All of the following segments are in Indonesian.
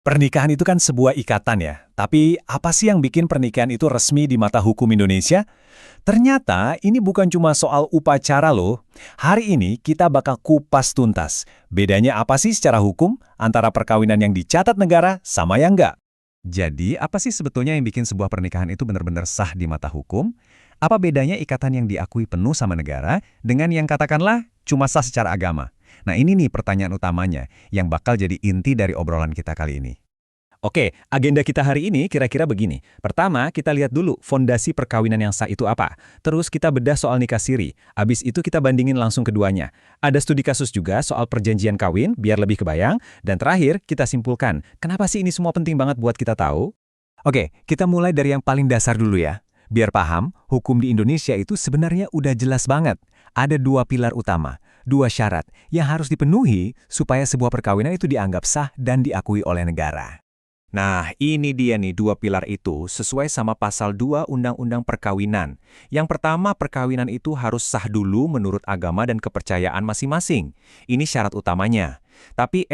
Pernikahan itu kan sebuah ikatan ya, tapi apa sih yang bikin pernikahan itu resmi di mata hukum Indonesia? Ternyata ini bukan cuma soal upacara loh. Hari ini kita bakal kupas tuntas. Bedanya apa sih secara hukum antara perkawinan yang dicatat negara sama yang enggak? Jadi, apa sih sebetulnya yang bikin sebuah pernikahan itu benar-benar sah di mata hukum? Apa bedanya ikatan yang diakui penuh sama negara dengan yang katakanlah cuma sah secara agama? Nah, ini nih pertanyaan utamanya yang bakal jadi inti dari obrolan kita kali ini. Oke, agenda kita hari ini kira-kira begini. Pertama, kita lihat dulu fondasi perkawinan yang sah itu apa. Terus kita bedah soal nikah siri. Abis itu kita bandingin langsung keduanya. Ada studi kasus juga soal perjanjian kawin, biar lebih kebayang. Dan terakhir, kita simpulkan, kenapa sih ini semua penting banget buat kita tahu? Oke, kita mulai dari yang paling dasar dulu ya. Biar paham, hukum di Indonesia itu sebenarnya udah jelas banget. Ada dua pilar utama, dua syarat yang harus dipenuhi supaya sebuah perkawinan itu dianggap sah dan diakui oleh negara. Nah, ini dia nih dua pilar itu sesuai sama pasal 2 Undang-Undang Perkawinan. Yang pertama, perkawinan itu harus sah dulu menurut agama dan kepercayaan masing-masing. Ini syarat utamanya. Tapi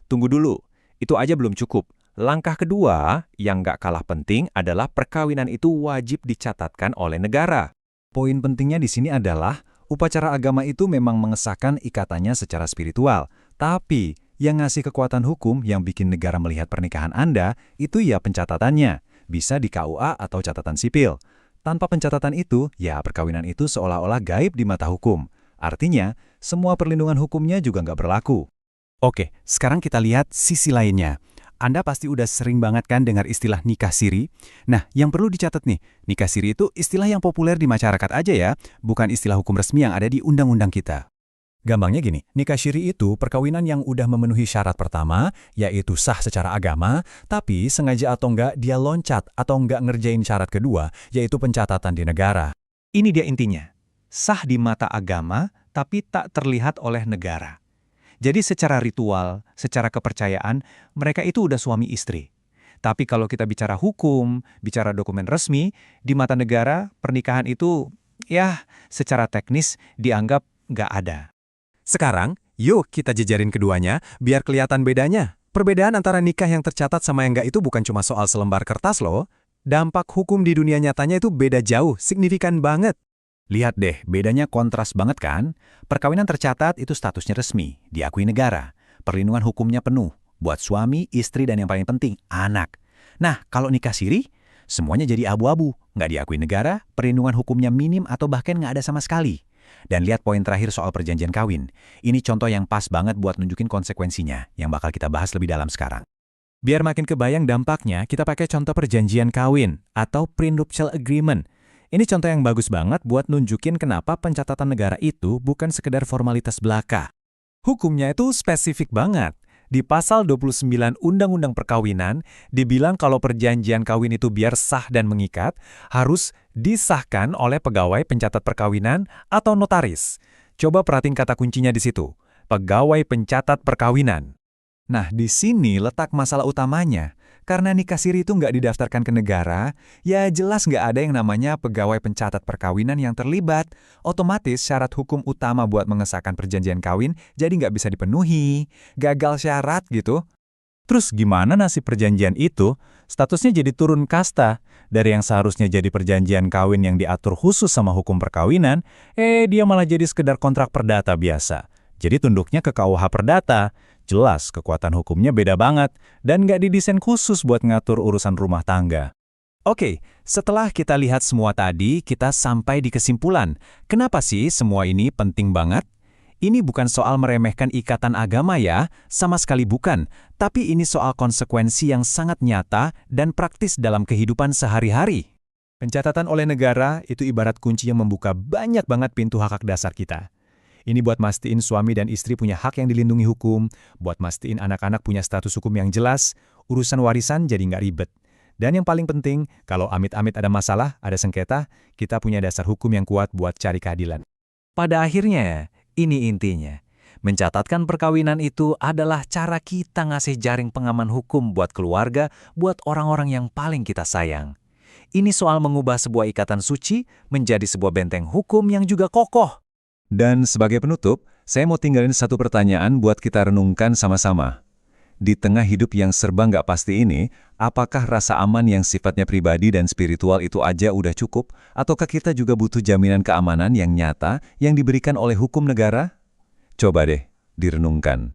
tunggu dulu. Itu aja belum cukup. Langkah kedua, yang nggak kalah penting adalah perkawinan itu wajib dicatatkan oleh negara. Poin pentingnya di sini adalah upacara agama itu memang mengesahkan ikatannya secara spiritual, tapi yang ngasih kekuatan hukum yang bikin negara melihat pernikahan Anda itu ya pencatatannya, bisa di KUA atau catatan sipil. Tanpa pencatatan itu, ya perkawinan itu seolah-olah gaib di mata hukum. Artinya, semua perlindungan hukumnya juga nggak berlaku. Oke, sekarang kita lihat sisi lainnya. Anda pasti udah sering banget kan dengar istilah nikah siri? Nah, yang perlu dicatat nih, nikah siri itu istilah yang populer di masyarakat aja ya, bukan istilah hukum resmi yang ada di undang-undang kita. Gampangnya gini, nikah syiri itu perkawinan yang udah memenuhi syarat pertama, yaitu sah secara agama, tapi sengaja atau enggak dia loncat atau enggak ngerjain syarat kedua, yaitu pencatatan di negara. Ini dia intinya, sah di mata agama, tapi tak terlihat oleh negara. Jadi secara ritual, secara kepercayaan, mereka itu udah suami istri. Tapi kalau kita bicara hukum, bicara dokumen resmi, di mata negara, pernikahan itu, ya, secara teknis dianggap nggak ada. Sekarang, yuk kita jejarin keduanya, biar kelihatan bedanya. Perbedaan antara nikah yang tercatat sama yang nggak itu bukan cuma soal selembar kertas loh. Dampak hukum di dunia nyatanya itu beda jauh, signifikan banget. Lihat deh, bedanya kontras banget kan? Perkawinan tercatat itu statusnya resmi, diakui negara. Perlindungan hukumnya penuh, buat suami, istri, dan yang paling penting, anak. Nah, kalau nikah siri, semuanya jadi abu-abu, nggak diakui negara, perlindungan hukumnya minim atau bahkan nggak ada sama sekali. Dan lihat poin terakhir soal perjanjian kawin. Ini contoh yang pas banget buat nunjukin konsekuensinya, yang bakal kita bahas lebih dalam sekarang. Biar makin kebayang dampaknya, kita pakai contoh perjanjian kawin atau prenuptial agreement. Ini contoh yang bagus banget buat nunjukin kenapa pencatatan negara itu bukan sekedar formalitas belaka. Hukumnya itu spesifik banget. Di pasal 29 Undang-Undang Perkawinan, dibilang kalau perjanjian kawin itu biar sah dan mengikat, harus disahkan oleh pegawai pencatat perkawinan atau notaris. Coba perhatiin kata kuncinya di situ, pegawai pencatat perkawinan. Nah, di sini letak masalah utamanya. Karena nikah siri itu nggak didaftarkan ke negara, ya jelas nggak ada yang namanya pegawai pencatat perkawinan yang terlibat. Otomatis syarat hukum utama buat mengesahkan perjanjian kawin jadi nggak bisa dipenuhi. Gagal syarat gitu. Terus gimana nasib perjanjian itu? Statusnya jadi turun kasta. Dari yang seharusnya jadi perjanjian kawin yang diatur khusus sama hukum perkawinan, dia malah jadi sekedar kontrak perdata biasa. Jadi tunduknya ke KUH Perdata. Jelas kekuatan hukumnya beda banget dan nggak didesain khusus buat ngatur urusan rumah tangga. Oke, setelah kita lihat semua tadi, kita sampai di kesimpulan. Kenapa sih semua ini penting banget? Ini bukan soal meremehkan ikatan agama ya, sama sekali bukan. Tapi ini soal konsekuensi yang sangat nyata dan praktis dalam kehidupan sehari-hari. Pencatatan oleh negara itu ibarat kunci yang membuka banyak banget pintu hak-hak dasar kita. Ini buat mastiin suami dan istri punya hak yang dilindungi hukum, buat mastiin anak-anak punya status hukum yang jelas, urusan warisan jadi nggak ribet. Dan yang paling penting, kalau amit-amit ada masalah, ada sengketa, kita punya dasar hukum yang kuat buat cari keadilan. Pada akhirnya, ini intinya. Mencatatkan perkawinan itu adalah cara kita ngasih jaring pengaman hukum buat keluarga, buat orang-orang yang paling kita sayang. Ini soal mengubah sebuah ikatan suci menjadi sebuah benteng hukum yang juga kokoh. Dan sebagai penutup, saya mau tinggalin satu pertanyaan buat kita renungkan sama-sama. Di tengah hidup yang serba nggak pasti ini, apakah rasa aman yang sifatnya pribadi dan spiritual itu aja udah cukup? Ataukah kita juga butuh jaminan keamanan yang nyata yang diberikan oleh hukum negara? Coba deh, direnungkan.